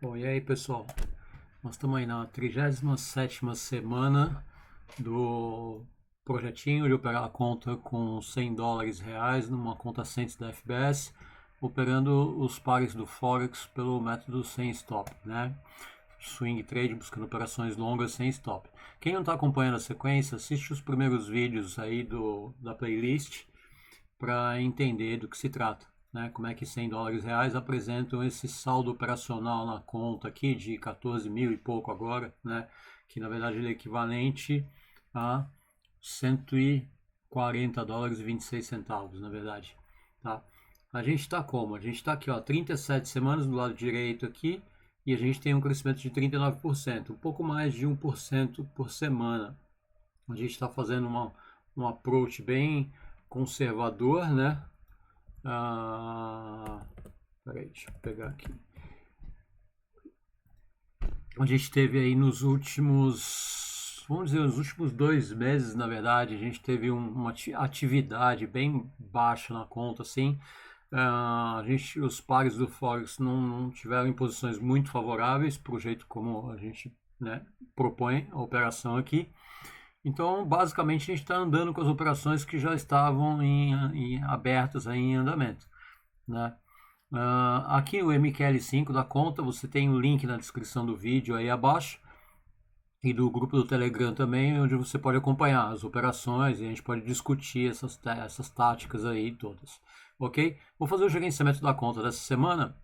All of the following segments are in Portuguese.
Bom, e aí pessoal, nós estamos aí na 37ª semana do projetinho de operar a conta com $100 numa conta Cents da FBS, operando os pares do Forex pelo método sem stop, né? Swing trade, buscando operações longas sem stop. Quem não está acompanhando a sequência, assiste os primeiros vídeos aí da playlist para entender do que se trata. Né, como é que $100 apresentam esse saldo operacional na conta aqui de 14 mil e pouco agora, né, que na verdade ele é equivalente a $140,26, na verdade. Tá? A gente está como? A gente está aqui, ó, 37 semanas do lado direito aqui, e a gente tem um crescimento de 39%, um pouco mais de 1% por semana. A gente está fazendo um approach bem conservador, né? Peraí, deixa eu pegar aqui. A gente teve aí nos últimos, vamos dizer, nos últimos 2 meses, na verdade, a gente teve uma atividade bem baixa na conta, assim. Os pares do Forex não tiveram em posições muito favoráveis para o jeito como a gente, né, propõe a operação aqui. Então, basicamente, a gente está andando com as operações que já estavam abertas aí em andamento. Né? Aqui o MQL5 da conta, você tem o link na descrição do vídeo aí abaixo e do grupo do Telegram também, onde você pode acompanhar as operações e a gente pode discutir essas táticas aí todas. Ok? Vou fazer o gerenciamento da conta dessa semana.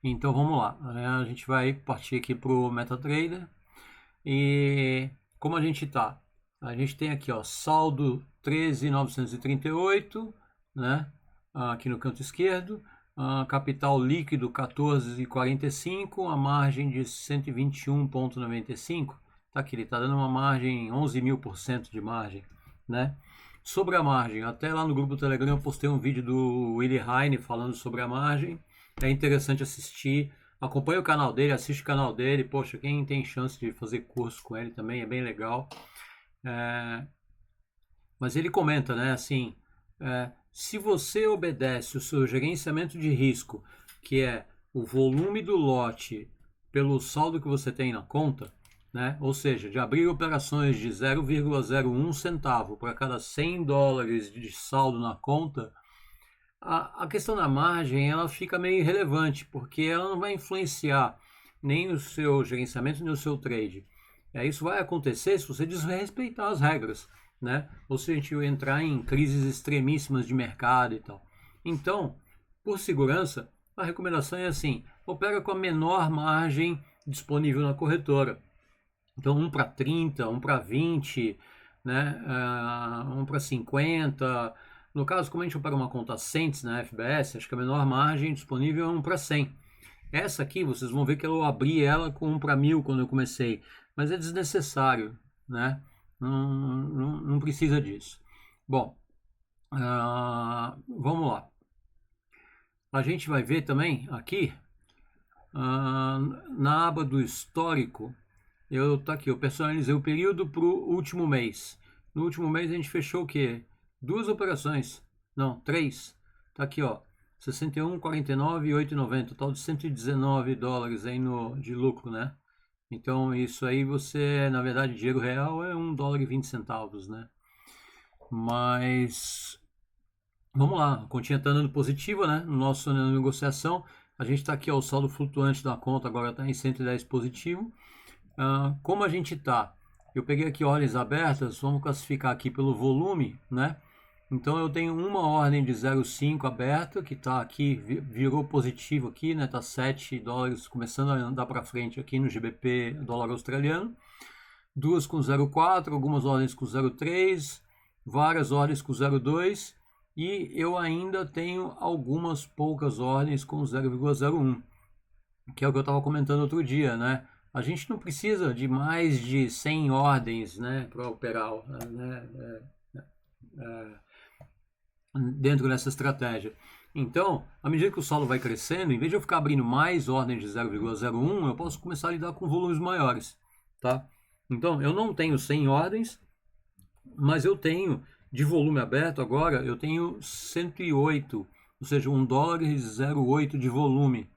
Então, vamos lá. A gente vai partir aqui para o MetaTrader e... como a gente tá? A gente tem aqui, ó, saldo 13.938, né? Aqui no canto esquerdo, capital líquido 14,45, a margem de 121,95. Tá aqui, ele tá dando uma margem 11.000% de margem, né? Sobre a margem, até lá no grupo do Telegram eu postei um vídeo do Willy Heine falando sobre a margem. É interessante assistir. Acompanhe o canal dele, assiste o canal dele. Poxa, quem tem chance de fazer curso com ele também é bem legal. Mas ele comenta, né, assim, se você obedece o seu gerenciamento de risco, que é o volume do lote pelo saldo que você tem na conta, né, ou seja, de abrir operações de 0,01 centavo para cada $100 de saldo na conta, a questão da margem ela fica meio irrelevante, porque ela não vai influenciar nem o seu gerenciamento nem o seu trade. Isso vai acontecer se você desrespeitar as regras, né? Ou se a gente entrar em crises extremíssimas de mercado e tal. Então, por segurança, a recomendação é assim: opera com a menor margem disponível na corretora. Então, 1 para 30, 1 para 20, né? 1 para 50. No caso, como a gente opera uma conta Cents na FBS, acho que a menor margem disponível é 1 para 100. Essa aqui, vocês vão ver que eu abri ela com 1 para 1000 quando eu comecei, mas é desnecessário, né? Não precisa disso. Bom, vamos lá. A gente vai ver também aqui, na aba do histórico, eu personalizei o período para o último mês. No último mês a gente fechou o quê? 2 operações, não, 3. Tá aqui, ó, 61, 49 e 8,90, total de $119 aí de lucro, né? Então isso aí você, na verdade, dinheiro real é $1,20, né? Mas vamos lá, a continha está andando positiva, né? No nosso negociação, a gente está aqui, ó, o saldo flutuante da conta agora está em 110 positivo. Como a gente está? Eu peguei aqui ordens abertas, vamos classificar aqui pelo volume, né? Então eu tenho uma ordem de 0,5 aberta, que está aqui, virou positivo aqui, né? Tá $7, começando a andar para frente aqui no GBP dólar australiano. 2 com 0,4, algumas ordens com 0,3, várias ordens com 0,2 e eu ainda tenho algumas poucas ordens com 0,01, que é o que eu estava comentando outro dia, né? A gente não precisa de mais de 100 ordens, né, para operar, né, dentro dessa estratégia. Então, à medida que o saldo vai crescendo, em vez de eu ficar abrindo mais ordens de 0,01, eu posso começar a lidar com volumes maiores, tá? Então, eu não tenho 100 ordens, mas eu tenho, de volume aberto agora, eu tenho 108, ou seja, $1,08 de volume,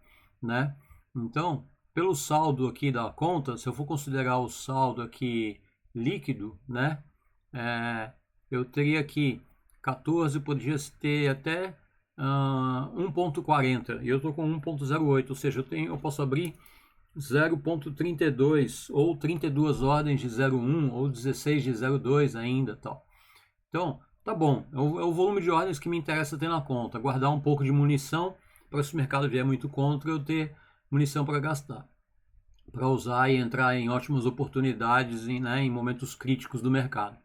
né? Então, pelo saldo aqui da conta, se eu for considerar o saldo aqui líquido, né, eu teria aqui 14, podia ter até 1.40 e eu estou com 1.08, ou seja, eu posso abrir 0.32 ou 32 ordens de 0.1 ou 16 de 0.2 ainda, tal. Então, tá bom, é o volume de ordens que me interessa ter na conta, guardar um pouco de munição para se o mercado vier muito contra eu ter munição para gastar, para usar e entrar em ótimas oportunidades em momentos críticos do mercado.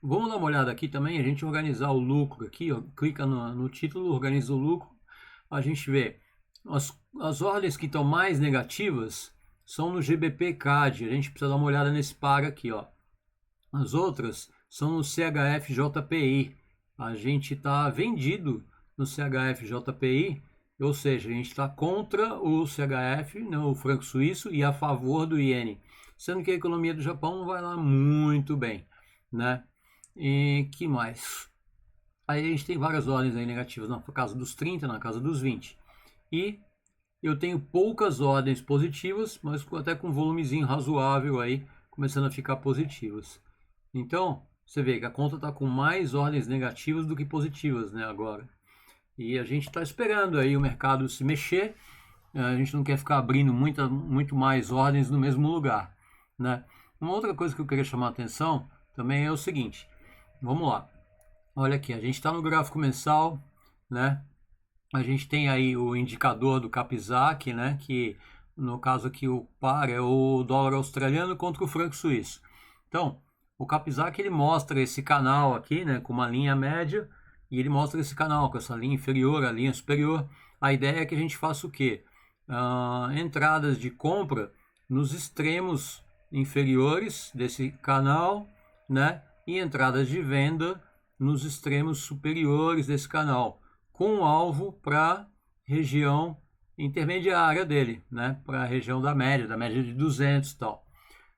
Vamos dar uma olhada aqui também, a gente organizar o lucro aqui, ó, clica no título, organiza o lucro, a gente vê as ordens que estão mais negativas são no GBP CAD, a gente precisa dar uma olhada nesse par aqui, ó. As outras são no CHF-JPI, a gente está vendido no CHF-JPI, ou seja, a gente está contra o CHF, né, o franco suíço, e a favor do iene, sendo que a economia do Japão não vai lá muito bem, né? E que mais? Aí a gente tem várias ordens aí negativas na casa dos 30, na casa dos 20. E eu tenho poucas ordens positivas, mas até com volumezinho razoável aí, começando a ficar positivas. Então, você vê que a conta está com mais ordens negativas do que positivas, né, agora. E a gente está esperando aí o mercado se mexer, a gente não quer ficar abrindo muito mais ordens no mesmo lugar, né. Uma outra coisa que eu queria chamar a atenção também é o seguinte, vamos lá, olha aqui, a gente está no gráfico mensal, né, a gente tem aí o indicador do Kapizak, né, que no caso aqui o par é o dólar australiano contra o franco suíço. Então, o Kapizak ele mostra esse canal aqui, né, com uma linha média, e ele mostra esse canal com essa linha inferior, a linha superior. A ideia é que a gente faça o quê? Entradas de compra nos extremos inferiores desse canal, né, e entradas de venda nos extremos superiores desse canal, com o alvo para a região intermediária dele, né, para a região da média de 200 e tal.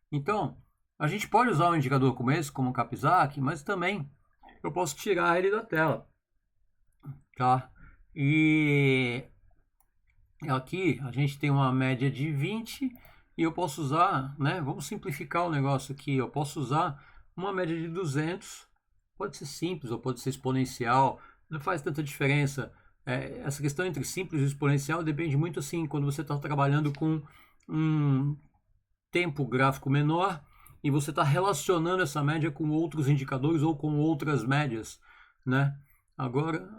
Então, a gente pode usar um indicador como esse, como o Kapizak, mas também eu posso tirar ele da tela, tá? E aqui a gente tem uma média de 20 e eu posso usar, né? Vamos simplificar o negócio aqui. Eu posso usar uma média de 200, pode ser simples ou pode ser exponencial, não faz tanta diferença. Essa questão entre simples e exponencial depende muito assim, quando você está trabalhando com um tempo gráfico menor e você está relacionando essa média com outros indicadores ou com outras médias, né? Agora,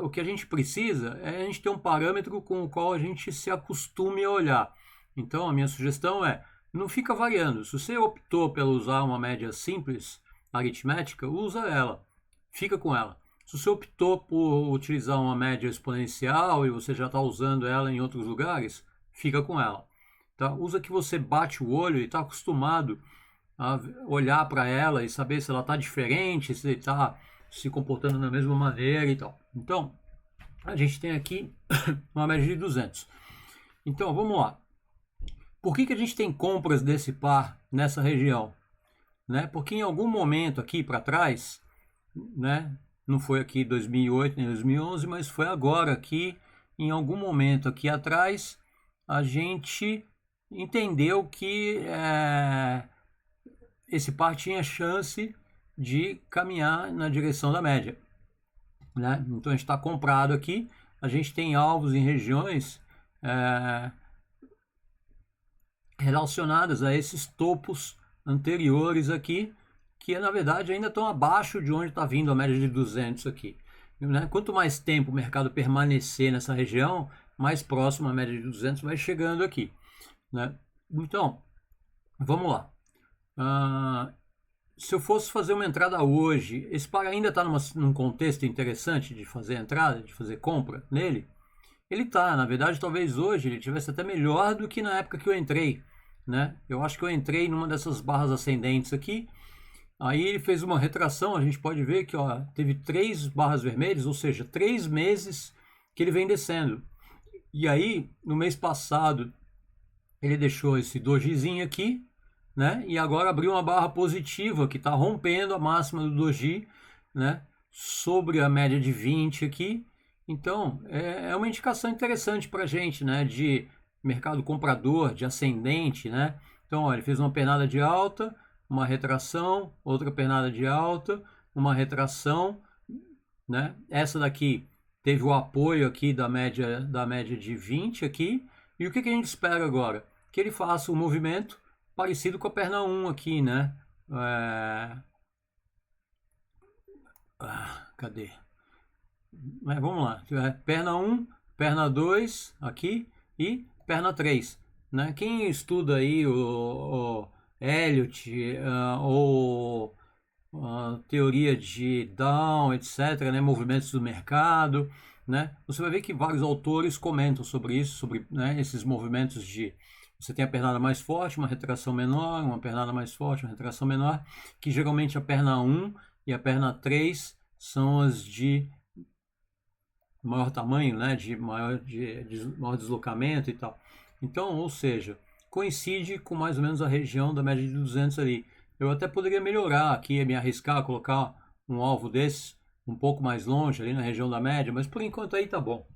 o que a gente precisa é a gente ter um parâmetro com o qual a gente se acostume a olhar. Então, a minha sugestão é, não fica variando. Se você optou por usar uma média simples, aritmética, usa ela, fica com ela. Se você optou por utilizar uma média exponencial e você já está usando ela em outros lugares, fica com ela. Tá? Usa que você bate o olho e está acostumado a olhar para ela e saber se ela está diferente, se está se comportando da mesma maneira e tal. Então, a gente tem aqui uma média de 200. Então, vamos lá. Por que a gente tem compras desse par nessa região? Né? Porque em algum momento aqui para trás, né? Não foi aqui 2008 nem 2011, mas foi agora aqui, em algum momento aqui atrás, a gente entendeu que esse par tinha chance de caminhar na direção da média, né? Então a gente está comprado aqui, a gente tem alvos em regiões relacionadas a esses topos anteriores aqui, que na verdade ainda estão abaixo de onde está vindo a média de 200 aqui, né? Quanto mais tempo o mercado permanecer nessa região, mais próximo a média de 200 vai chegando aqui, né? Então, vamos lá. Se eu fosse fazer uma entrada hoje, esse par ainda está num contexto interessante de fazer entrada, de fazer compra nele? Ele está, na verdade, talvez hoje ele tivesse até melhor do que na época que eu entrei, né? Eu acho que eu entrei numa dessas barras ascendentes aqui, aí ele fez uma retração, a gente pode ver que ó, teve 3 barras vermelhas, ou seja, 3 meses que ele vem descendo. E aí, no mês passado, ele deixou esse dojizinho aqui, né? E agora abriu uma barra positiva que está rompendo a máxima do doji, né? Sobre a média de 20 aqui. Então, é uma indicação interessante para a gente, né? De mercado comprador de ascendente, né? Então, olha, ele fez uma pernada de alta, uma retração, outra pernada de alta, uma retração, né? Essa daqui teve o apoio aqui da média de 20 aqui. E o que a gente espera agora? Que ele faça um movimento parecido com a perna 1 aqui, né? Cadê? Vamos lá. Perna 1, perna 2 aqui e perna 3. Né? Quem estuda aí o Elliott ou a teoria de Down, etc., né? Movimentos do mercado, né? Você vai ver que vários autores comentam sobre isso, sobre, né, esses movimentos de... Você tem a pernada mais forte, uma retração menor, uma pernada mais forte, uma retração menor, que geralmente a perna 1 e a perna 3 são as de maior tamanho, né, de maior deslocamento e tal. Então, ou seja, coincide com mais ou menos a região da média de 200 ali. Eu até poderia melhorar aqui, me arriscar, colocar um alvo desse um pouco mais longe, ali na região da média, mas por enquanto aí tá bom.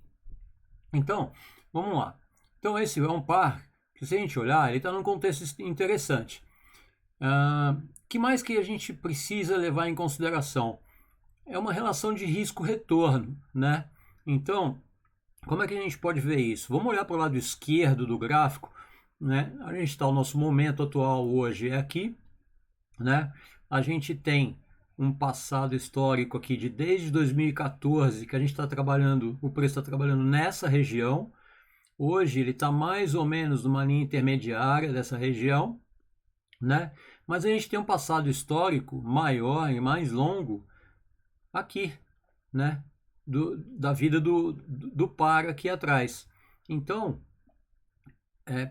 Então, vamos lá. Então, esse é um par que, se a gente olhar, ele está num contexto interessante. Que mais que a gente precisa levar em consideração? É uma relação de risco-retorno, né? Então, como é que a gente pode ver isso? Vamos olhar para o lado esquerdo do gráfico, né? A gente está, o nosso momento atual hoje é aqui, né? A gente tem um passado histórico aqui de desde 2014 que a gente está trabalhando, o preço está trabalhando nessa região. Hoje ele está mais ou menos numa linha intermediária dessa região, né? Mas a gente tem um passado histórico maior e mais longo aqui, né? Da vida do par aqui atrás. Então,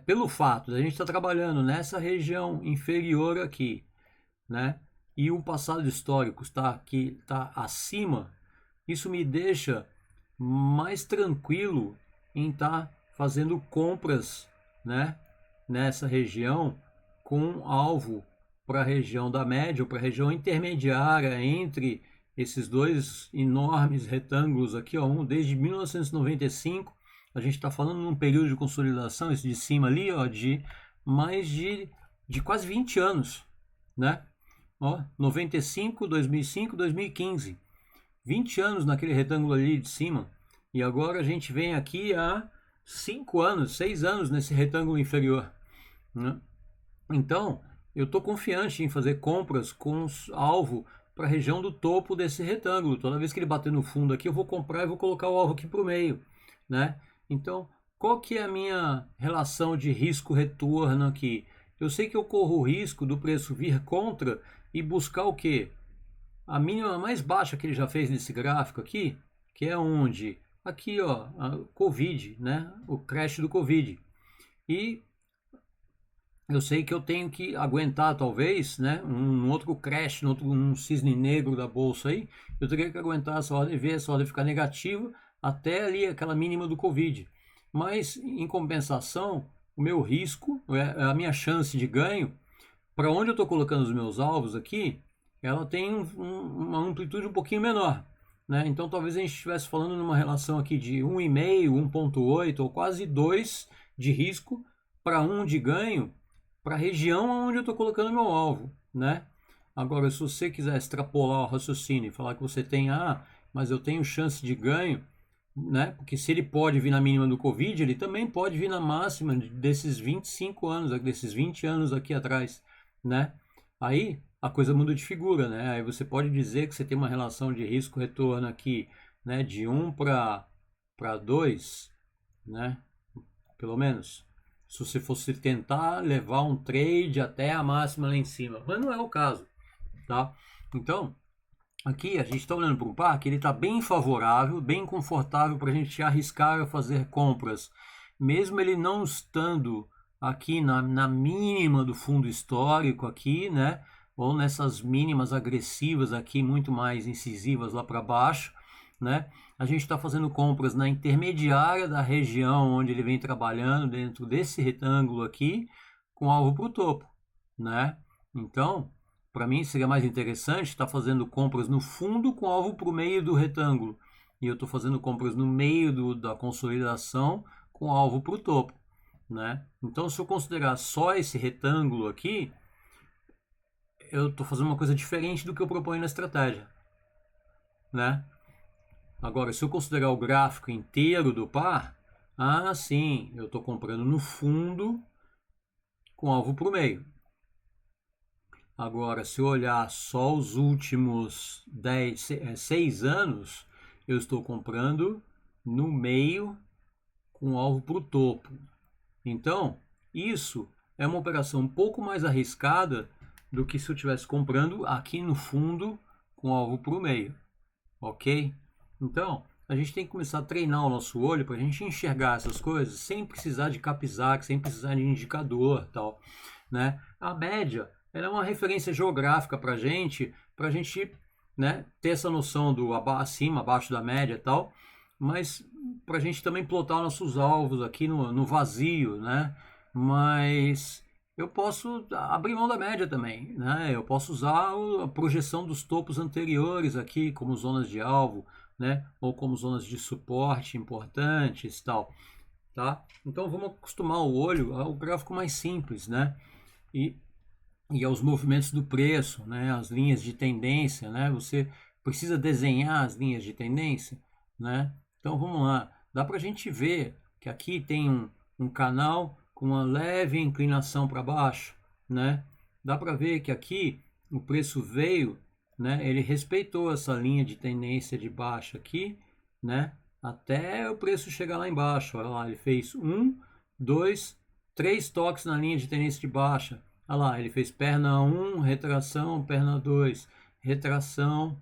pelo fato de a gente estar trabalhando nessa região inferior aqui, né? E o passado histórico está acima, isso me deixa mais tranquilo em estar fazendo compras, né? Nessa região com alvo para a região da média ou para a região intermediária entre esses dois enormes retângulos aqui, ó, um desde 1995, a gente está falando num período de consolidação, esse de cima ali, ó, de mais de quase 20 anos, né? Ó, 95, 2005, 2015, 20 anos naquele retângulo ali de cima, e agora a gente vem aqui há 5 anos, 6 anos nesse retângulo inferior, né? Então, eu estou confiante em fazer compras com alvo para a região do topo desse retângulo. Toda vez que ele bater no fundo aqui, eu vou comprar e vou colocar o alvo aqui para o meio, né? Então, qual que é a minha relação de risco-retorno aqui? Eu sei que eu corro o risco do preço vir contra e buscar o quê? A mínima mais baixa que ele já fez nesse gráfico aqui, que é onde? Aqui, ó, a Covid, né? O crash do Covid. E eu sei que eu tenho que aguentar, talvez, né, um outro crash, um cisne negro da bolsa aí. Eu teria que aguentar essa ordem, ver essa ordem ficar negativa até ali aquela mínima do Covid. Mas, em compensação, o meu risco, a minha chance de ganho, para onde eu estou colocando os meus alvos aqui, ela tem uma amplitude um pouquinho menor, né? Então, talvez a gente estivesse falando numa relação aqui de 1,5, 1,8 ou quase 2 de risco para 1 de ganho, para a região onde eu estou colocando meu alvo, né? Agora, se você quiser extrapolar o raciocínio e falar que você tem, mas eu tenho chance de ganho, né? Porque se ele pode vir na mínima do Covid, ele também pode vir na máxima desses 25 anos, desses 20 anos aqui atrás, né? Aí a coisa muda de figura, né? Aí você pode dizer que você tem uma relação de risco-retorno aqui, né? De 1 para 2, né? Pelo menos. Se você fosse tentar levar um trade até a máxima lá em cima. Mas não é o caso, tá? Então, aqui a gente está olhando para um par que ele está bem favorável, bem confortável para a gente arriscar a fazer compras. Mesmo ele não estando aqui na mínima do fundo histórico aqui, né? Ou nessas mínimas agressivas aqui, muito mais incisivas lá para baixo, né? A gente está fazendo compras na intermediária da região onde ele vem trabalhando dentro desse retângulo aqui, com alvo para o topo, né? Então, para mim seria mais interessante estar fazendo compras no fundo com alvo para o meio do retângulo. E eu estou fazendo compras no meio da consolidação com alvo para o topo, né? Então, se eu considerar só esse retângulo aqui, eu estou fazendo uma coisa diferente do que eu proponho na estratégia, né? Agora, se eu considerar o gráfico inteiro do par, sim, eu estou comprando no fundo com alvo para o meio. Agora, se eu olhar só os últimos 6 anos, eu estou comprando no meio com alvo para o topo. Então, isso é uma operação um pouco mais arriscada do que se eu estivesse comprando aqui no fundo com alvo para o meio, ok? Então, a gente tem que começar a treinar o nosso olho para a gente enxergar essas coisas sem precisar de Capzac, sem precisar de indicador, tal, né? A média, ela é uma referência geográfica para a gente, né, ter essa noção do acima, abaixo da média, tal, mas para a gente também plotar nossos alvos aqui no vazio, né? Mas eu posso abrir mão da média também, né? Eu posso usar a projeção dos topos anteriores aqui como zonas de alvo, né? Ou como zonas de suporte importantes, tal, tá? Então vamos acostumar o olho ao gráfico mais simples, né? E aos movimentos do preço, né? As linhas de tendência, né? Você precisa desenhar as linhas de tendência, né? Então vamos lá, dá para a gente ver que aqui tem um canal com uma leve inclinação para baixo, né? Dá para ver que aqui o preço veio, né? Ele respeitou essa linha de tendência de baixa aqui, né? Até o preço chegar lá embaixo. Olha lá, ele fez 1, 2, 3 toques na linha de tendência de baixa. Olha lá, ele fez perna 1, retração, perna 2, retração,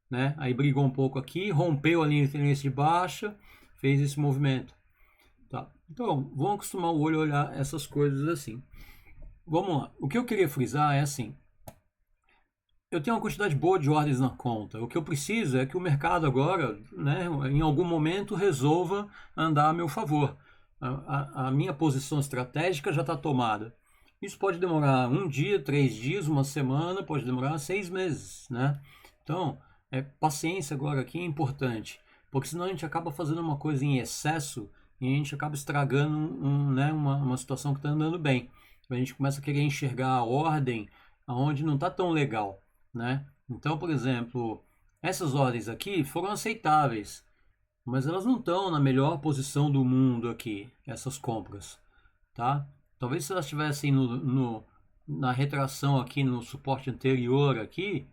né? Aí brigou um pouco aqui, rompeu a linha de tendência de baixa, fez esse movimento. Tá? Então, vamos acostumar o olho a olhar essas coisas assim. Vamos lá. O que eu queria frisar é assim. Eu tenho uma quantidade boa de ordens na conta. O que eu preciso é que o mercado agora, né, em algum momento, resolva andar a meu favor. A minha posição estratégica já está tomada. Isso pode demorar 1 dia, 3 dias, 1 semana, pode demorar 6 meses, né? Então, paciência agora aqui é importante, porque senão a gente acaba fazendo uma coisa em excesso e a gente acaba estragando né, uma situação que está andando bem. A gente começa a querer enxergar a ordem aonde não está tão legal, né? Então, por exemplo, essas ordens aqui foram aceitáveis, mas elas não estão na melhor posição do mundo aqui, essas compras, tá? Talvez se elas estivessem na retração aqui no suporte anterior aqui,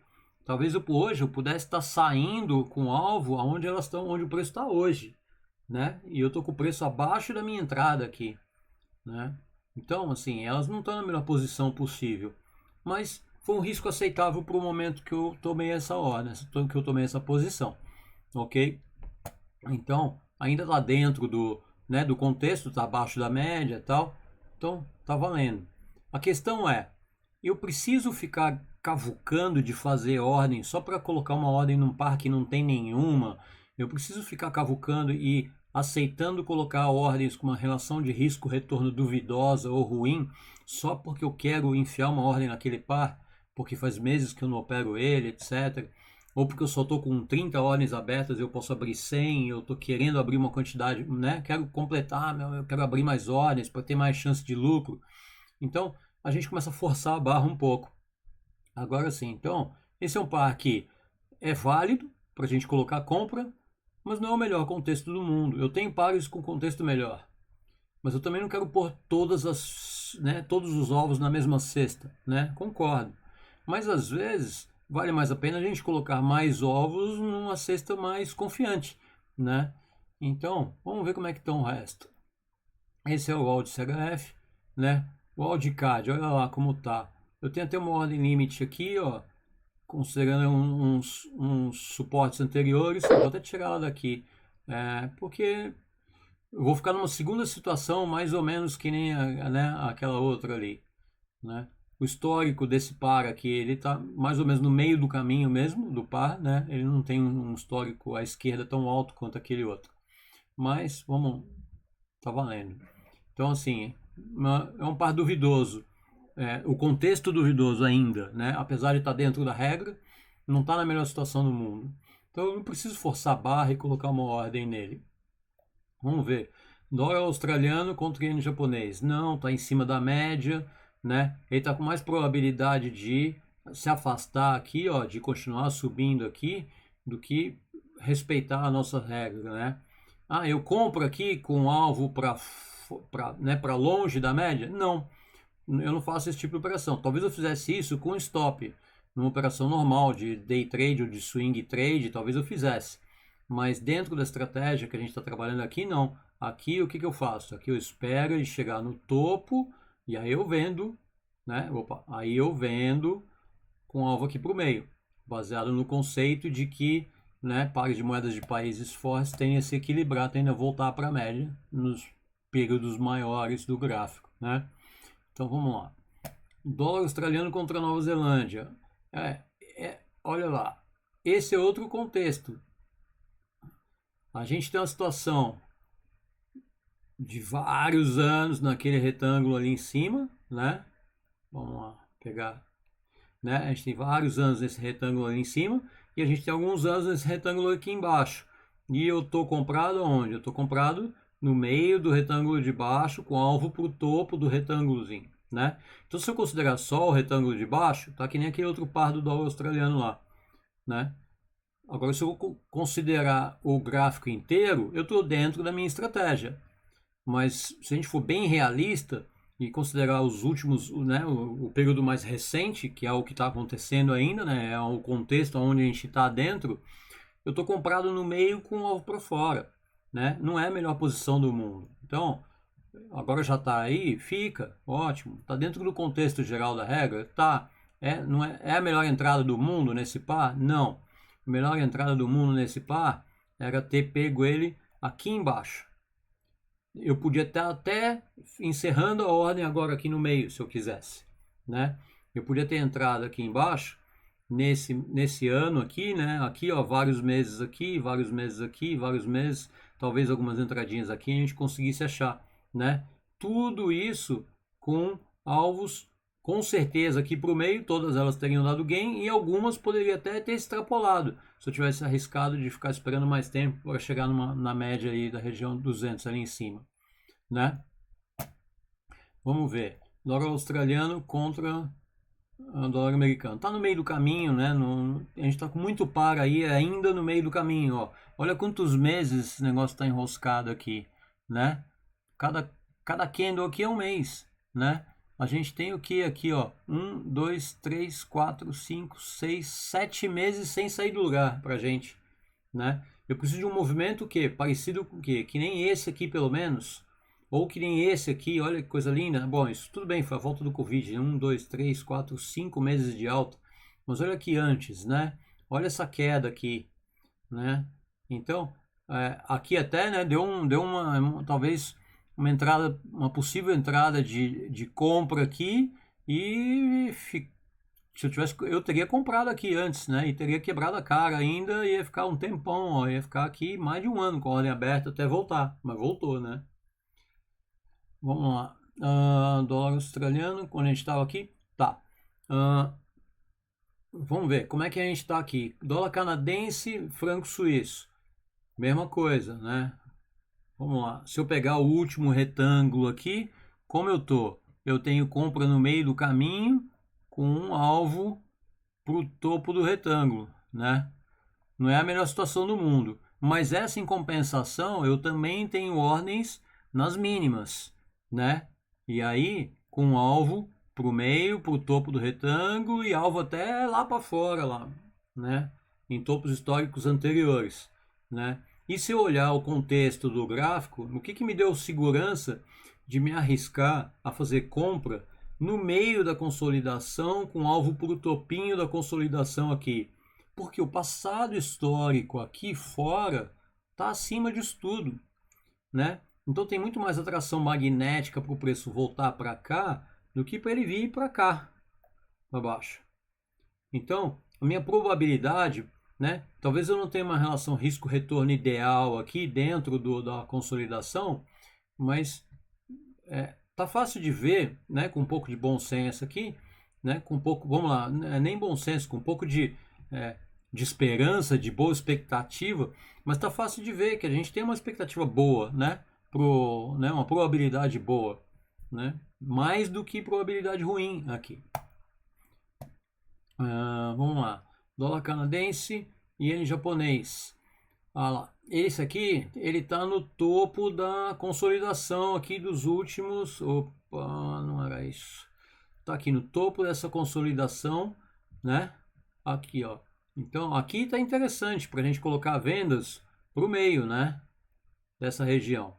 talvez hoje eu pudesse estar saindo com alvo aonde elas estão, onde o preço está hoje, né? E eu estou com o preço abaixo da minha entrada aqui, né? Então, assim, elas não estão na melhor posição possível, mas foi um risco aceitável para o momento que eu tomei essa ordem, que eu tomei essa posição, ok? Então, ainda está dentro né, do contexto, está abaixo da média e tal, então tá valendo. A questão é, eu preciso ficar cavucando de fazer ordem só para colocar uma ordem num par que não tem nenhuma? Eu preciso ficar cavucando e aceitando colocar ordens com uma relação de risco-retorno duvidosa ou ruim só porque eu quero enfiar uma ordem naquele par, porque faz meses que eu não opero ele, etc. Ou porque eu só estou com 30 ordens abertas, eu posso abrir 100, eu estou querendo abrir uma quantidade, né? Quero completar, eu quero abrir mais ordens para ter mais chance de lucro. Então, a gente começa a forçar a barra um pouco. Agora sim, então, esse é um par que é válido para a gente colocar compra, mas não é o melhor contexto do mundo. Eu tenho pares com contexto melhor, mas eu também não quero pôr todos os ovos na mesma cesta, né? Concordo. Mas às vezes vale mais a pena a gente colocar mais ovos numa cesta mais confiante, né? Então, vamos ver como é que estão o resto. Esse é o ALD CHF, né? O ALD CAD, olha lá como tá. Eu tenho até uma ordem limite aqui, ó, considerando uns suportes anteriores. Eu vou até tirar ela daqui, porque eu vou ficar numa segunda situação mais ou menos que nem né, aquela outra ali, né? O histórico desse par aqui, ele está mais ou menos no meio do caminho mesmo, do par, né? Ele não tem um histórico à esquerda tão alto quanto aquele outro. Mas, tá valendo. Então, assim, é um par duvidoso. O contexto duvidoso ainda, né? Apesar de estar dentro da regra, não está na melhor situação do mundo. Então, eu não preciso forçar a barra e colocar uma ordem nele. Vamos ver. Dólar australiano contra iene japonês. Não, está em cima da média, né? Ele está com mais probabilidade de se afastar aqui, ó, de continuar subindo aqui, do que respeitar a nossa regra, né? Ah, eu compro aqui com alvo para né, para longe da média? Não, eu não faço esse tipo de operação. Talvez eu fizesse isso com stop, numa operação normal de day trade ou de swing trade, talvez eu fizesse. Mas dentro da estratégia que a gente está trabalhando aqui, não. Aqui o que eu faço? Aqui eu espero ele chegar no topo e aí eu vendo, né? Opa, aí eu vendo com alvo aqui para o meio, baseado no conceito de que, né, pares de moedas de países fortes tendem a se equilibrar, tendem a voltar para a média nos períodos maiores do gráfico, né? Então vamos lá. Dólar australiano contra a Nova Zelândia. Olha lá. Esse é outro contexto. A gente tem uma situação de vários anos naquele retângulo ali em cima, né? Vamos lá, pegar, né? A gente tem vários anos nesse retângulo ali em cima e a gente tem alguns anos nesse retângulo aqui embaixo. E eu tô comprado onde? Eu tô comprado no meio do retângulo de baixo com alvo para o topo do retângulozinho, né? Então se eu considerar só o retângulo de baixo, tá que nem aquele outro par do dólar australiano lá, né? Agora se eu considerar o gráfico inteiro, eu estou dentro da minha estratégia. Mas se a gente for bem realista e considerar os últimos, né, o período mais recente, que é o que está acontecendo ainda, né, é o contexto onde a gente está dentro, eu estou comprado no meio com o alvo para fora, né? Não é a melhor posição do mundo. Então, agora já está aí, fica, ótimo. Está dentro do contexto geral da regra? Tá. Não é a melhor entrada do mundo nesse par? Não. A melhor entrada do mundo nesse par era ter pego ele aqui embaixo. Eu podia estar até encerrando a ordem agora aqui no meio, se eu quisesse, né? Eu podia ter entrado aqui embaixo, nesse ano aqui, né? Aqui, ó, vários meses aqui, vários meses aqui, vários meses, talvez algumas entradinhas aqui, a gente conseguisse achar, né? Tudo isso com alvos, com certeza aqui para o meio, todas elas teriam dado gain e algumas poderia até ter extrapolado, se eu tivesse arriscado de ficar esperando mais tempo para chegar na média aí da região 200 ali em cima, né? Vamos ver. Dólar australiano contra dólar americano. Tá no meio do caminho, né? A gente tá com muito par aí ainda no meio do caminho, ó. Olha quantos meses esse negócio tá enroscado aqui, né? Cada candle aqui é um mês, né? A gente tem o que aqui, ó? 1, 2, 3, 4, 5, 6, 7 meses sem sair do lugar pra gente, né? Eu preciso de um movimento que parecido com o quê? Que nem esse aqui, pelo menos. Ou que nem esse aqui, olha que coisa linda. Bom, isso tudo bem, foi a volta do Covid. 1, 2, 3, 4, 5 meses de alta. Mas olha aqui antes, né? Olha essa queda aqui, né? Então, aqui até, né, deu talvez uma entrada, uma possível entrada de compra aqui e se eu teria comprado aqui antes, né? E teria quebrado a cara ainda, ia ficar um tempão, ó, ia ficar aqui mais de um ano com a ordem aberta até voltar, mas voltou, né? Vamos lá. Dólar australiano, quando a gente estava aqui, tá. Vamos ver como é que a gente está aqui. Dólar canadense, franco suíço, mesma coisa, né? Vamos lá. Se eu pegar o último retângulo aqui, como eu tô? Eu tenho compra no meio do caminho com um alvo para o topo do retângulo, né? Não é a melhor situação do mundo, mas essa em compensação eu também tenho ordens nas mínimas, né? E aí com alvo para o meio, para o topo do retângulo e alvo até lá para fora, lá, né? Em topos históricos anteriores, né? E se eu olhar o contexto do gráfico, o que me deu segurança de me arriscar a fazer compra no meio da consolidação com alvo para o topinho da consolidação aqui? Porque o passado histórico aqui fora está acima disso tudo, né? Então tem muito mais atração magnética para o preço voltar para cá do que para ele vir para cá, para baixo. Então, a minha probabilidade, né? Talvez eu não tenha uma relação risco-retorno ideal aqui dentro da consolidação, mas tá fácil de ver, né? Com um pouco de bom senso aqui, né? Com um pouco, vamos lá, nem bom senso, com um pouco de esperança, de boa expectativa, mas tá fácil de ver que a gente tem uma expectativa boa, né? né, uma probabilidade boa, né? Mais do que probabilidade ruim aqui. Vamos lá. Dólar canadense e iene japonês. Ah lá. Esse aqui, ele está no topo da consolidação aqui dos últimos... Opa, não era isso. Está aqui no topo dessa consolidação, né? Aqui, ó. Então, aqui está interessante para a gente colocar vendas para o meio, né? Dessa região.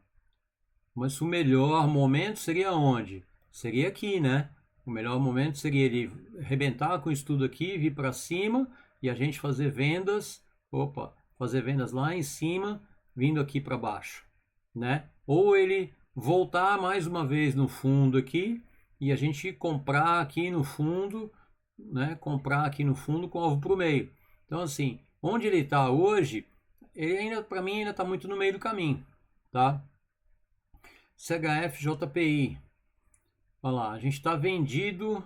Mas o melhor momento seria onde? Seria aqui, né? O melhor momento seria ele arrebentar com isso tudo aqui, vir para cima e a gente fazer vendas. Opa, fazer vendas lá em cima, vindo aqui para baixo, né? Ou ele voltar mais uma vez no fundo aqui e a gente comprar aqui no fundo, né? Comprar aqui no fundo com alvo para o meio. Então, assim, onde ele está hoje, ele ainda, para mim, ainda está muito no meio do caminho, tá? CHF-JPI. Olha lá, a gente está vendido,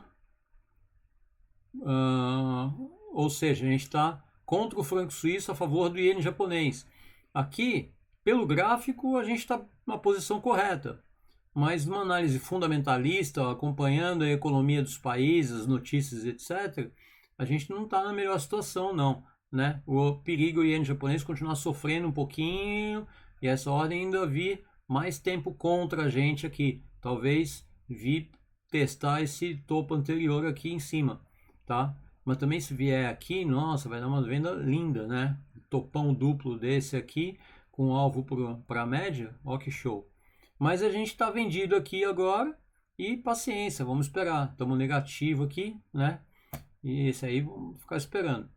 ou seja, a gente está contra o franco suíço a favor do iene japonês. Aqui, pelo gráfico, a gente está na posição correta, mas numa análise fundamentalista, acompanhando a economia dos países, notícias, etc., a gente não está na melhor situação, não, né? O perigo iene japonês continuar sofrendo um pouquinho e essa ordem ainda vir mais tempo contra a gente aqui. Talvez vir testar esse topo anterior aqui em cima, tá? Mas também se vier aqui, nossa, vai dar uma venda linda, né? Topão duplo desse aqui, com alvo para a média, ó que show. Mas a gente está vendido aqui agora e paciência, vamos esperar. Estamos negativo aqui, né? E esse aí vamos ficar esperando.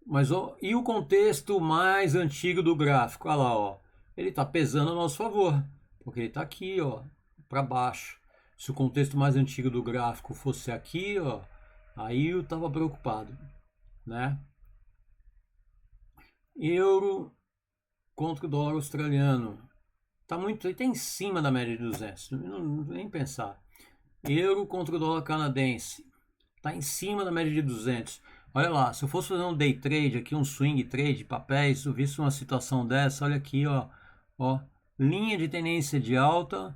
Mas e o contexto mais antigo do gráfico? Olha lá, ó. Ele está pesando a nosso favor, porque ele está aqui, ó, para baixo. Se o contexto mais antigo do gráfico fosse aqui, ó, aí eu estava preocupado, né? Euro contra o dólar australiano. Tá muito, ele tá em cima da média de 200, nem pensar. Euro contra o dólar canadense. Tá em cima da média de 200. Olha lá, se eu fosse fazer um day trade aqui, um swing trade, papéis, se eu visse uma situação dessa, olha aqui, ó, linha de tendência de alta,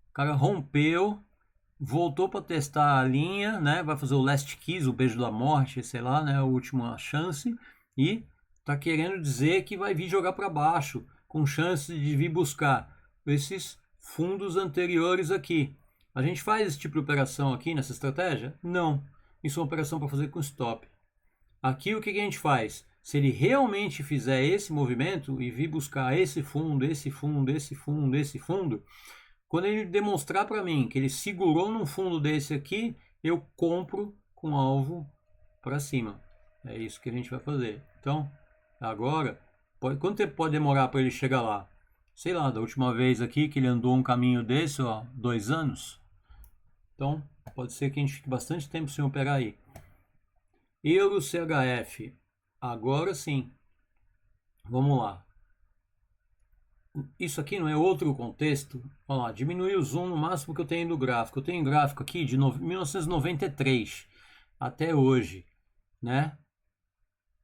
o cara rompeu, voltou para testar a linha, né? Vai fazer o last kiss, o beijo da morte, sei lá, né? A última chance e tá querendo dizer que vai vir jogar para baixo, com chance de vir buscar esses fundos anteriores aqui. A gente faz esse tipo de operação aqui nessa estratégia? Não. Isso é uma operação para fazer com stop. Aqui o que a gente faz? Se ele realmente fizer esse movimento e vir buscar esse fundo, esse fundo, esse fundo, esse fundo, quando ele demonstrar para mim que ele segurou num fundo desse aqui, eu compro com alvo para cima. É isso que a gente vai fazer. Então, agora, quanto tempo pode demorar para ele chegar lá? Sei lá, da última vez aqui que ele andou um caminho desse, ó, 2 anos. Então, pode ser que a gente fique bastante tempo sem operar aí. Euro CHF. Agora sim. Vamos lá. Isso aqui não é outro contexto? Olha lá, diminui o zoom no máximo que eu tenho do gráfico. Eu tenho um gráfico aqui de 1993 até hoje, né?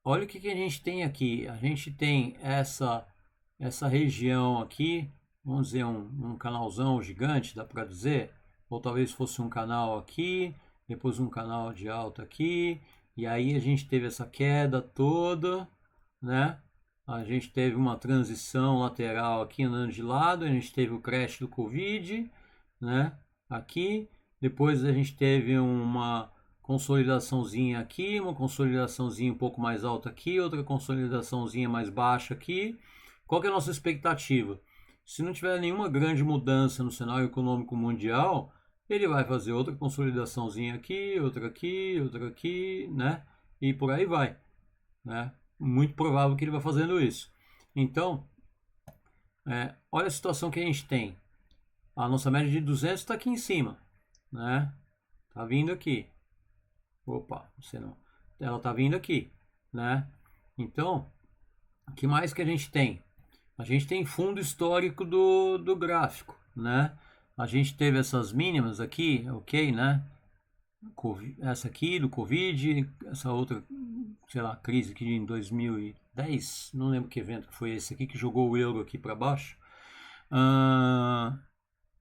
Olha o que a gente tem aqui. A gente tem essa região aqui, vamos dizer um canalzão gigante, dá para dizer? Ou talvez fosse um canal aqui, depois um canal de alta aqui, e aí a gente teve essa queda toda, né? A gente teve uma transição lateral aqui andando de lado, a gente teve o crash do Covid, né? Aqui, depois a gente teve uma consolidaçãozinha aqui, uma consolidaçãozinha um pouco mais alta aqui, outra consolidaçãozinha mais baixa aqui. Qual que é a nossa expectativa? Se não tiver nenhuma grande mudança no cenário econômico mundial, ele vai fazer outra consolidaçãozinha aqui, outra aqui, né? E por aí vai, né? Muito provável que ele vai fazendo isso. Então, olha a situação que a gente tem. A nossa média de 200 está aqui em cima, né? Tá vindo aqui. Opa, você não. Ela tá vindo aqui, né? Então, o que mais que a gente tem? A gente tem fundo histórico do gráfico, né? A gente teve essas mínimas aqui, ok, né? Essa aqui do Covid, essa outra, sei lá, crise aqui em 2000 10, não lembro que evento que foi esse aqui que jogou o euro aqui para baixo.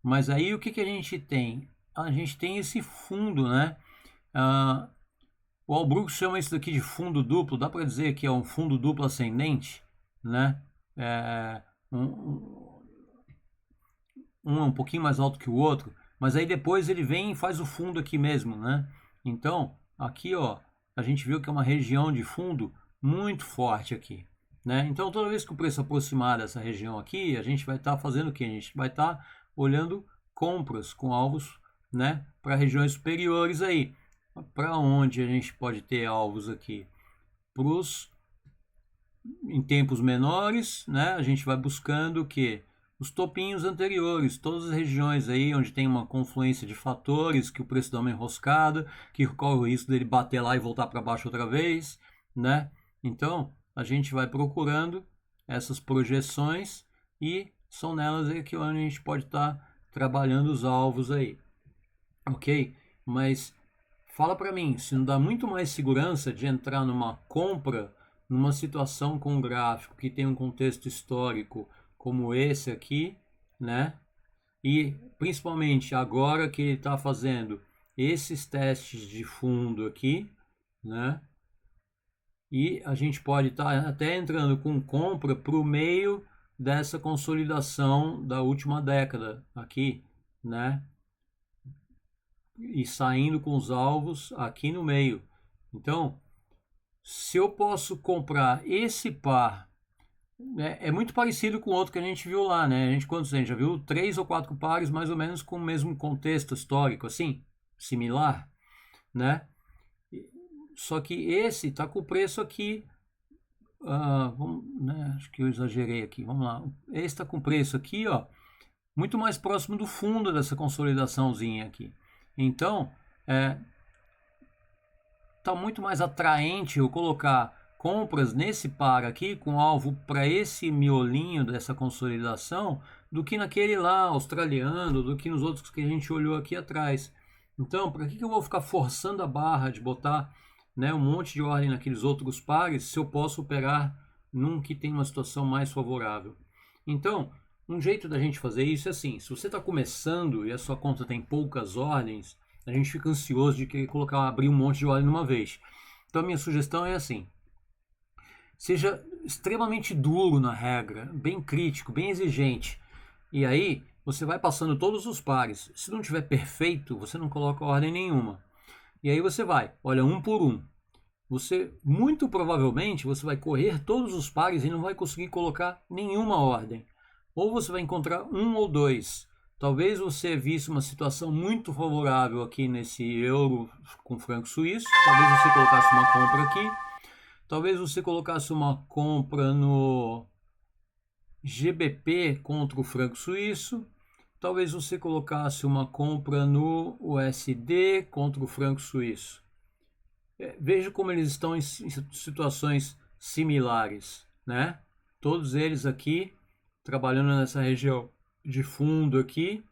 Mas aí o que a gente tem? A gente tem esse fundo, né? O Albrook chama isso daqui de fundo duplo. Dá para dizer que é um fundo duplo ascendente, né? Um é um pouquinho mais alto que o outro, mas aí depois ele vem e faz o fundo aqui mesmo, né? Então, aqui, ó, a gente viu que é uma região de fundo muito forte aqui, né? Então, toda vez que o preço aproximar dessa região aqui, a gente vai estar fazendo o quê? A gente vai estar olhando compras com alvos, né, para regiões superiores aí. Para onde a gente pode ter alvos aqui? Em tempos menores, né, a gente vai buscando o quê? Os topinhos anteriores, todas as regiões aí onde tem uma confluência de fatores, que o preço dá uma enroscada, que corre o risco dele bater lá e voltar para baixo outra vez, né? Então, a gente vai procurando essas projeções e são nelas aí que a gente pode estar trabalhando os alvos aí, ok? Mas fala para mim, se não dá muito mais segurança de entrar numa compra, numa situação com um gráfico que tem um contexto histórico como esse aqui, né? E principalmente agora que ele está fazendo esses testes de fundo aqui, né? E a gente pode estar até entrando com compra para o meio dessa consolidação da última década aqui, né? E saindo com os alvos aqui no meio. Então, se eu posso comprar esse par, né, é muito parecido com o outro que a gente viu lá, né? A gente já viu 3 ou 4 pares mais ou menos com o mesmo contexto histórico, assim, similar, né? Só que esse tá com o preço aqui, né, acho que eu exagerei aqui, vamos lá. Esse está com o preço aqui, ó, muito mais próximo do fundo dessa consolidaçãozinha aqui. Então, tá muito mais atraente eu colocar compras nesse par aqui com alvo para esse miolinho dessa consolidação do que naquele lá australiano, do que nos outros que a gente olhou aqui atrás. Então, para que eu vou ficar forçando a barra de botar, né, um monte de ordem naqueles outros pares se eu posso operar num que tem uma situação mais favorável? Então, um jeito da gente fazer isso é assim: se você está começando e a sua conta tem poucas ordens, a gente fica ansioso de querer abrir um monte de ordem numa vez. Então a minha sugestão é assim: seja extremamente duro na regra, bem crítico, bem exigente. E aí você vai passando todos os pares. Se não tiver perfeito, você não coloca ordem nenhuma. E aí você vai, olha, um por um. Você, muito provavelmente, você vai correr todos os pares e não vai conseguir colocar nenhuma ordem. Ou você vai encontrar um ou dois. Talvez você visse uma situação muito favorável aqui nesse euro com franco suíço. Talvez você colocasse uma compra aqui. Talvez você colocasse uma compra no GBP contra o franco suíço. Talvez você colocasse uma compra no USD contra o franco suíço. Veja como eles estão em situações similares, né? Todos eles aqui trabalhando nessa região de fundo aqui,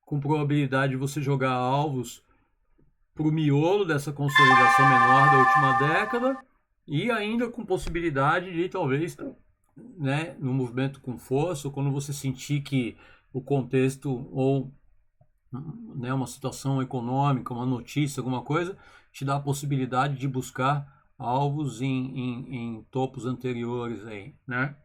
com probabilidade de você jogar alvos para o miolo dessa consolidação menor da última década e ainda com possibilidade de talvez, né, no movimento com força, ou quando você sentir que o contexto ou, né, uma situação econômica, uma notícia, alguma coisa, te dá a possibilidade de buscar alvos em topos anteriores aí, né?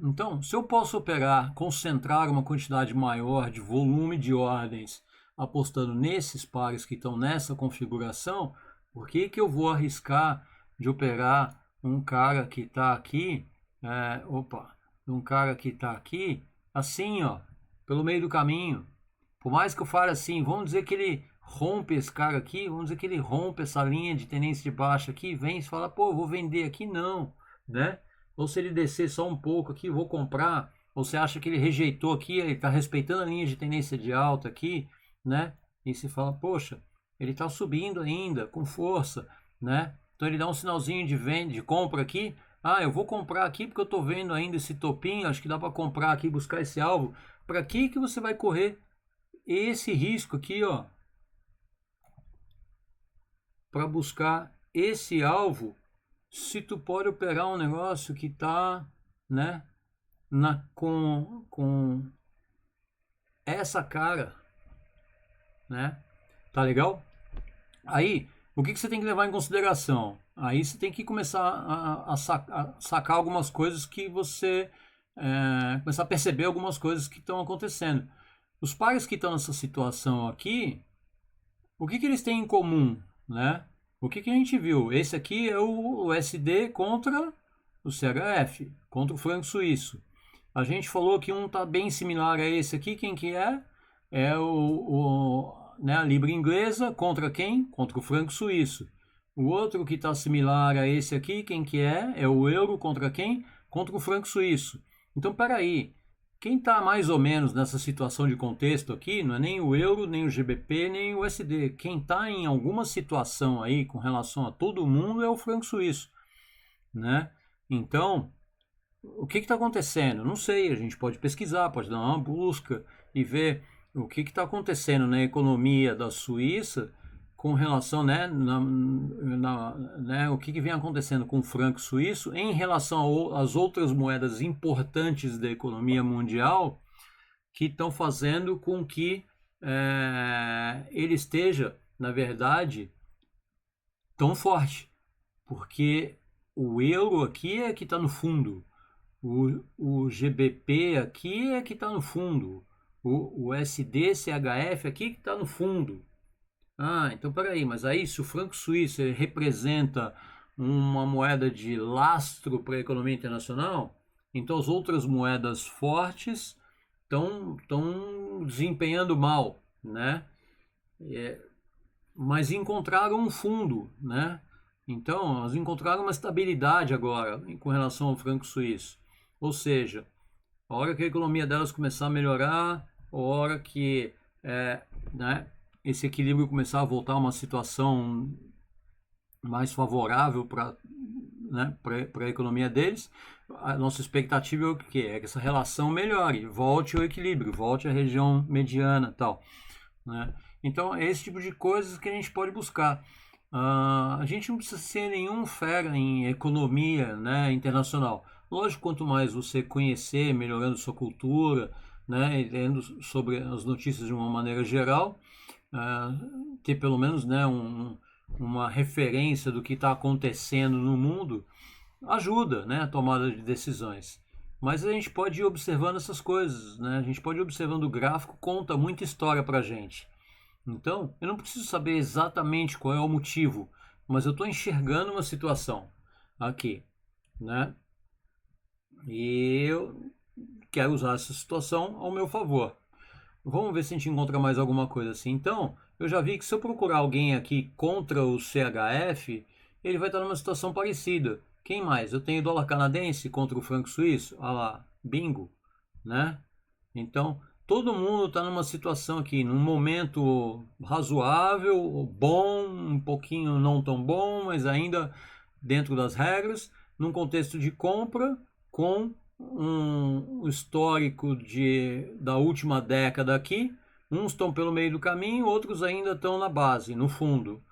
Então, se eu posso operar, concentrar uma quantidade maior de volume de ordens apostando nesses pares que estão nessa configuração, por que eu vou arriscar de operar um cara que está aqui, um cara que está aqui, assim, ó, pelo meio do caminho? Por mais que eu fale assim, vamos dizer que ele rompe esse cara aqui, vamos dizer que ele rompe essa linha de tendência de baixa aqui, vem e fala, pô, eu vou vender aqui, não, né? Ou se ele descer só um pouco aqui, vou comprar. Ou você acha que ele rejeitou aqui, ele está respeitando a linha de tendência de alta aqui, né? E se fala, poxa, ele está subindo ainda, com força, né? Então ele dá um sinalzinho de venda, de compra aqui. Ah, eu vou comprar aqui porque eu estou vendo ainda esse topinho, acho que dá para comprar aqui, buscar esse alvo. Para que você vai correr esse risco aqui, ó? Para buscar esse alvo se tu pode operar um negócio que está, né, com essa cara, né? Tá legal? Aí, o que você tem que levar em consideração? Aí você tem que começar a sacar algumas coisas que você começar a perceber algumas coisas que estão acontecendo. Os pares que estão nessa situação aqui, o que eles têm em comum, né? O que a gente viu? Esse aqui é o SD contra o CHF, contra o franco suíço. A gente falou que um está bem similar a esse aqui. Quem que é? É né, a libra inglesa contra quem? Contra o franco suíço. O outro que está similar a esse aqui, quem que é? É o euro contra quem? Contra o franco suíço. Então, peraí. Quem está mais ou menos nessa situação de contexto aqui não é nem o euro, nem o GBP, nem o USD. Quem está em alguma situação aí com relação a todo mundo é o franco suíço, né? Então, o que está acontecendo? Não sei, a gente pode pesquisar, pode dar uma busca e ver o que está acontecendo na economia da Suíça com relação, né, né, o que vem acontecendo com o franco suíço em relação às outras moedas importantes da economia mundial que estão fazendo com que ele esteja, na verdade, tão forte, porque o euro aqui é que está no fundo, o GBP aqui é que está no fundo, o SDCHF aqui que está no fundo. Ah, então peraí, mas aí se o franco suíço representa uma moeda de lastro para a economia internacional, então as outras moedas fortes estão desempenhando mal, né? Mas encontraram um fundo, né? Então, elas encontraram uma estabilidade agora com relação ao franco suíço. Ou seja, a hora que a economia delas começar a melhorar, a hora que né, esse equilíbrio começar a voltar a uma situação mais favorável para né, a economia deles, a nossa expectativa é o que? É que essa relação melhore, volte ao equilíbrio, volte à região mediana e tal. Né? Então, é esse tipo de coisas que a gente pode buscar. A gente não precisa ser nenhum fera em economia, né, internacional. Lógico, quanto mais você conhecer, melhorando sua cultura, né, lendo sobre as notícias de uma maneira geral, ter pelo menos, né, uma referência do que está acontecendo no mundo, ajuda, né, a tomada de decisões. Mas a gente pode ir observando essas coisas, né? A gente pode ir observando o gráfico, conta muita história para a gente. Então, eu não preciso saber exatamente qual é o motivo, mas eu estou enxergando uma situação aqui, né? E eu quero usar essa situação ao meu favor. Vamos ver se a gente encontra mais alguma coisa assim. Então, eu já vi que se eu procurar alguém aqui contra o CHF, ele vai estar numa situação parecida. Quem mais? Eu tenho dólar canadense contra o franco suíço. Ah lá, bingo, né? Então, todo mundo está numa situação aqui, num momento razoável, bom, um pouquinho não tão bom, mas ainda dentro das regras, num contexto de compra com um histórico da última década aqui. Uns estão pelo meio do caminho, outros ainda estão na base, no fundo.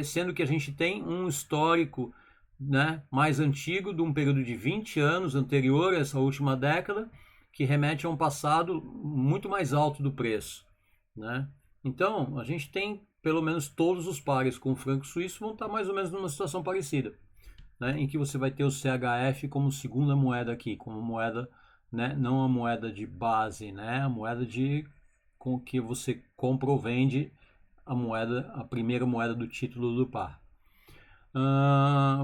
Sendo que a gente tem um histórico, né, mais antigo, de um período de 20 anos anterior a essa última década, que remete a um passado muito mais alto do preço, né? Então, a gente tem pelo menos todos os pares com o franco suíço vão estar mais ou menos numa situação parecida, né? Em que você vai ter o CHF como segunda moeda aqui, como moeda, né, não a moeda de base, né, a moeda com que você compra ou vende a primeira moeda do título do par.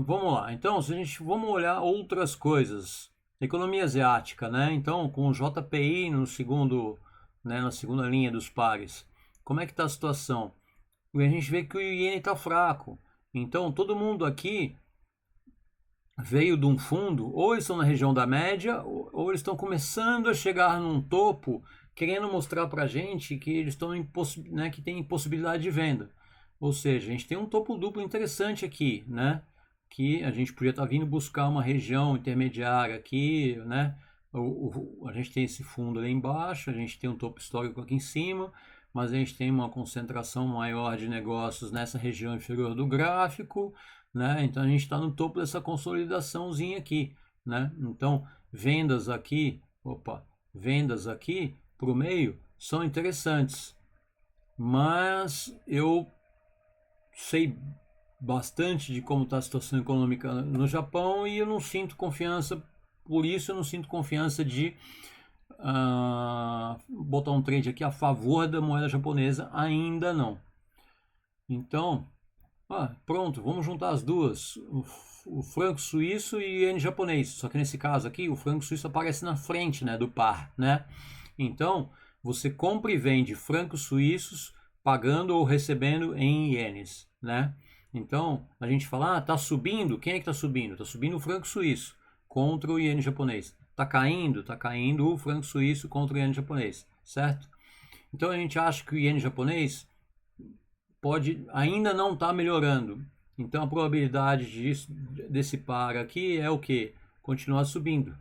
Vamos lá. Então, se a gente vamos olhar outras coisas, economia asiática, né? Então, com o JPI no segundo, né, na segunda linha dos pares, como é que está a situação? A gente vê que o iene está fraco. Então, todo mundo aqui veio de um fundo, ou eles estão na região da média, ou eles estão começando a chegar num topo, querendo mostrar para a gente que eles estão né, que tem possibilidade de venda. Ou seja, a gente tem um topo duplo interessante aqui, né? Que a gente podia estar vindo buscar uma região intermediária aqui, né? A gente tem esse fundo ali embaixo, a gente tem um topo histórico aqui em cima, mas a gente tem uma concentração maior de negócios nessa região inferior do gráfico, né? Então a gente está no topo dessa consolidaçãozinha aqui, né? Então vendas aqui, vendas aqui para o meio são interessantes, mas eu sei bastante de como está a situação econômica no Japão e eu não sinto confiança, por isso eu não sinto confiança de botar um trade aqui a favor da moeda japonesa, ainda não. Então, pronto, vamos juntar as duas, o franco suíço e o iene japonês, só que nesse caso aqui o franco suíço aparece na frente, né, do par, né? Então, você compra e vende francos suíços pagando ou recebendo em ienes, né? Então, a gente fala, tá subindo, quem é que tá subindo? Tá subindo o franco suíço contra o iene japonês. Tá caindo o franco suíço contra o iene japonês, certo? Então, a gente acha que o iene japonês ainda não está melhorando. Então, a probabilidade desse par aqui é o que? Continuar subindo.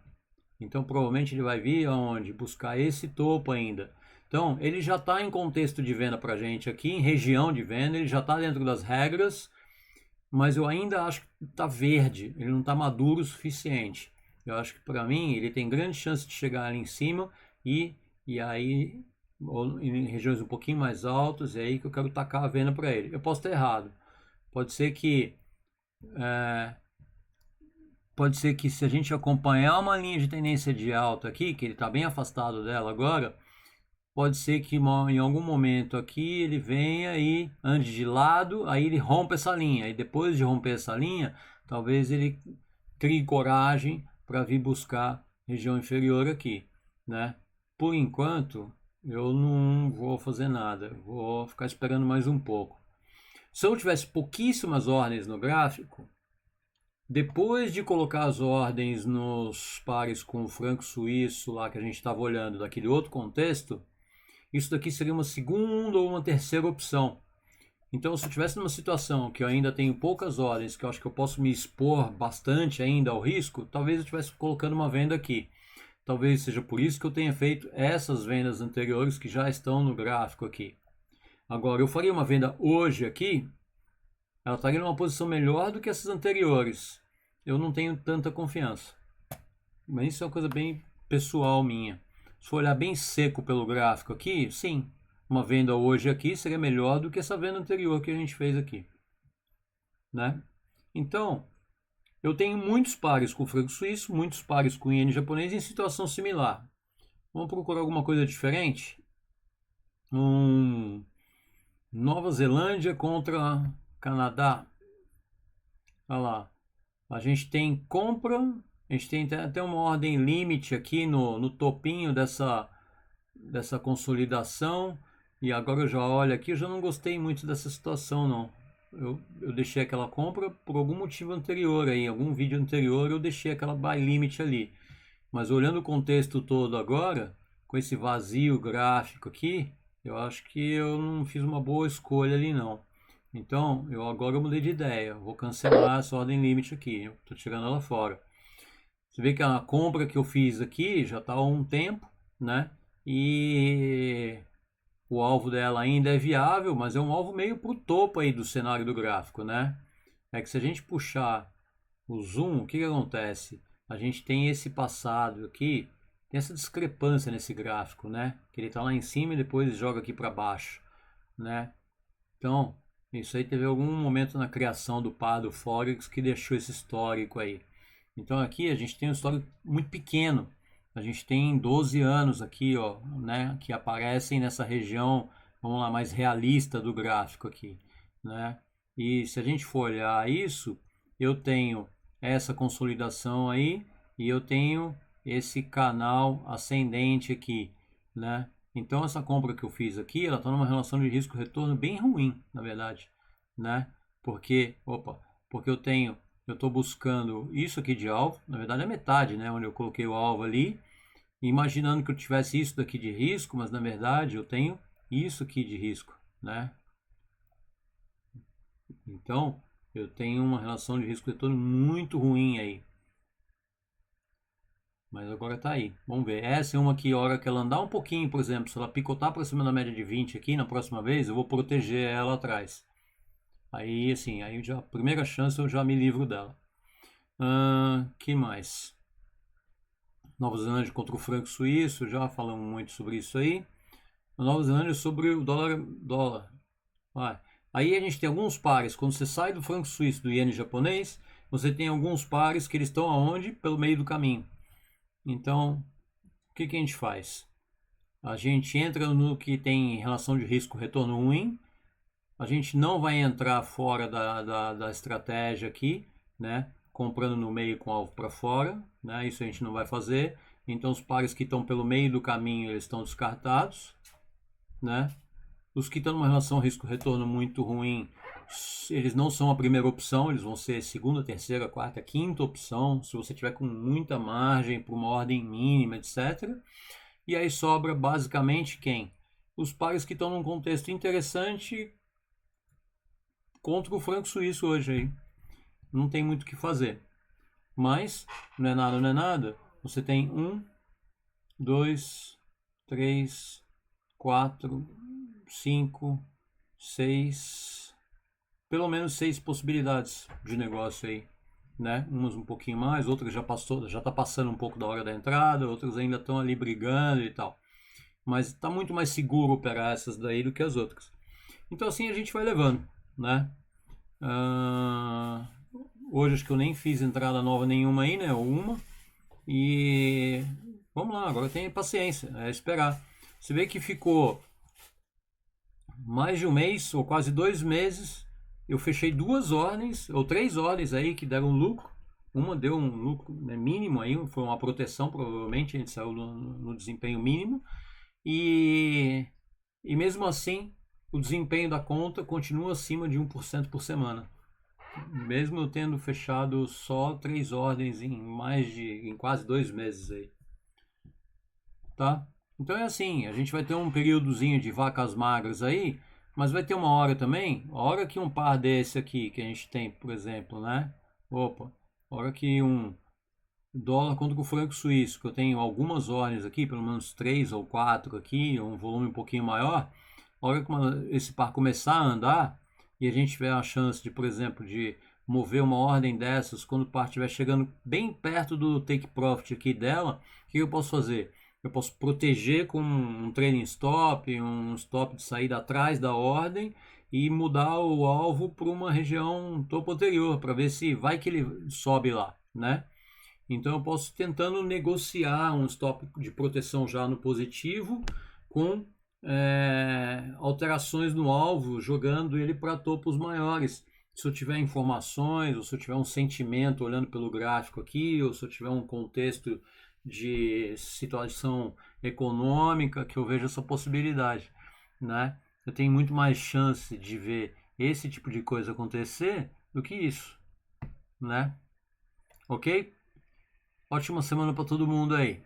Então, provavelmente ele vai vir aonde? Buscar esse topo ainda. Então, ele já está em contexto de venda para a gente aqui, em região de venda, ele já está dentro das regras, mas eu ainda acho que está verde, ele não está maduro o suficiente. Eu acho que para mim ele tem grande chance de chegar ali em cima e aí ou em regiões um pouquinho mais altas, é aí que eu quero tacar a venda para ele. Eu posso estar errado. Pode ser que se a gente acompanhar uma linha de tendência de alta aqui, que ele está bem afastado dela agora, pode ser que em algum momento aqui ele venha e ande de lado, aí ele rompa essa linha. E depois de romper essa linha, talvez ele crie coragem para vir buscar região inferior aqui, né? Por enquanto, eu não vou fazer nada, vou ficar esperando mais um pouco. Se eu tivesse pouquíssimas ordens no gráfico, depois de colocar as ordens nos pares com o franco suíço lá que a gente estava olhando daquele outro contexto, isso daqui seria uma segunda ou uma terceira opção. Então, se eu estivesse numa situação que eu ainda tenho poucas ordens, que eu acho que eu posso me expor bastante ainda ao risco, talvez eu estivesse colocando uma venda aqui. Talvez seja por isso que eu tenha feito essas vendas anteriores que já estão no gráfico aqui. Agora, eu faria uma venda hoje aqui, ela estaria numa posição melhor do que essas anteriores. Eu não tenho tanta confiança. Mas isso é uma coisa bem pessoal minha. Se for olhar bem seco pelo gráfico aqui, sim, uma venda hoje aqui seria melhor do que essa venda anterior que a gente fez aqui, né? Então, eu tenho muitos pares com franco suíço, muitos pares com iene japonês em situação similar. Vamos procurar alguma coisa diferente? Nova Zelândia contra Canadá. Olha lá. A gente tem compra, a gente tem até uma ordem limite aqui no topinho dessa consolidação. E agora eu já olho aqui, eu já não gostei muito dessa situação não. Eu deixei aquela compra por algum motivo anterior aí, algum vídeo anterior eu deixei aquela buy limit ali. Mas olhando o contexto todo agora, com esse vazio gráfico aqui, eu acho que eu não fiz uma boa escolha ali não. Então, agora eu mudei de ideia, vou cancelar essa ordem limite aqui, estou tirando ela fora. Você vê que a compra que eu fiz aqui já está há um tempo, né? E o alvo dela ainda é viável, mas é um alvo meio para o topo aí do cenário do gráfico, né? É que se a gente puxar o zoom, o que acontece? A gente tem esse passado aqui, tem essa discrepância nesse gráfico, né? Que ele está lá em cima e depois joga aqui para baixo, né? Então, isso aí teve algum momento na criação do par do Forex que deixou esse histórico aí. Então aqui a gente tem um histórico muito pequeno. A gente tem 12 anos aqui, ó, né, que aparecem nessa região, vamos lá, mais realista do gráfico aqui, né? E se a gente for olhar isso, eu tenho essa consolidação aí e eu tenho esse canal ascendente aqui, né? Então essa compra que eu fiz aqui, ela está numa relação de risco-retorno bem ruim, na verdade, né? Porque eu estou buscando isso aqui de alvo, na verdade é metade, né? Onde eu coloquei o alvo ali, imaginando que eu tivesse isso daqui de risco, mas na verdade eu tenho isso aqui de risco, né? Então eu tenho uma relação de risco-retorno muito ruim aí. Mas agora tá aí. Vamos ver. Essa é uma que a hora que ela andar um pouquinho, por exemplo, se ela picotar para cima da média de 20 aqui na próxima vez, eu vou proteger ela atrás. Aí, assim, aí já, a primeira chance eu já me livro dela. Que mais? Nova Zelândia contra o franco suíço, já falamos muito sobre isso aí. A Nova Zelândia sobre o dólar. Vai. Aí a gente tem alguns pares. Quando você sai do franco suíço, do iene japonês, você tem alguns pares que eles estão aonde? Pelo meio do caminho. Então, o que a gente faz? A gente entra no que tem relação de risco retorno ruim. A gente não vai entrar fora da estratégia aqui, né? Comprando no meio com alvo para fora, né? Isso a gente não vai fazer. Então os pares que estão pelo meio do caminho eles estão descartados, né? Os que estão numa relação risco-retorno muito ruim, eles não são a primeira opção, eles vão ser segunda, terceira, quarta, quinta opção, se você tiver com muita margem para uma ordem mínima, etc. E aí sobra basicamente quem? Os pares que estão num contexto interessante contra o franco suíço hoje aí. Não tem muito o que fazer. Mas, não é nada, não é nada. Você tem 1, 2, 3, 4, 5, 6, pelo menos 6 possibilidades de negócio aí, né? Umas um pouquinho mais, outras já tá passando um pouco da hora da entrada, outras ainda estão ali brigando e tal. Mas está muito mais seguro operar essas daí do que as outras. Então assim a gente vai levando, né? Hoje acho que eu nem fiz entrada nova nenhuma aí, né? Ou uma. E vamos lá, agora tem paciência, é esperar. Você vê que ficou mais de um mês, ou quase 2 meses, eu fechei 2 ordens, ou 3 ordens aí que deram lucro. Uma deu um lucro, né, mínimo aí, foi uma proteção, provavelmente, a gente saiu no desempenho mínimo. E mesmo assim, o desempenho da conta continua acima de 1% por semana. Mesmo eu tendo fechado só 3 ordens em quase 2 meses aí. Tá? Então é assim, a gente vai ter um períodozinho de vacas magras aí, mas vai ter uma hora também, a hora que um par desse aqui que a gente tem, por exemplo, né? Opa, a hora que um dólar contra o franco suíço, que eu tenho algumas ordens aqui, pelo menos 3 ou 4 aqui, um volume um pouquinho maior, a hora que esse par começar a andar e a gente tiver a chance de, por exemplo, de mover uma ordem dessas quando o par estiver chegando bem perto do take profit aqui dela, o que eu posso fazer? Eu posso proteger com um trailing stop, um stop de saída atrás da ordem e mudar o alvo para uma região topo anterior para ver se vai que ele sobe lá, né? Então eu posso ir tentando negociar um stop de proteção já no positivo com alterações no alvo, jogando ele para topos maiores. Se eu tiver informações, ou se eu tiver um sentimento olhando pelo gráfico aqui, ou se eu tiver um contexto de situação econômica, que eu vejo essa possibilidade, né? Eu tenho muito mais chance de ver esse tipo de coisa acontecer do que isso, né? Ok? Ótima semana para todo mundo aí.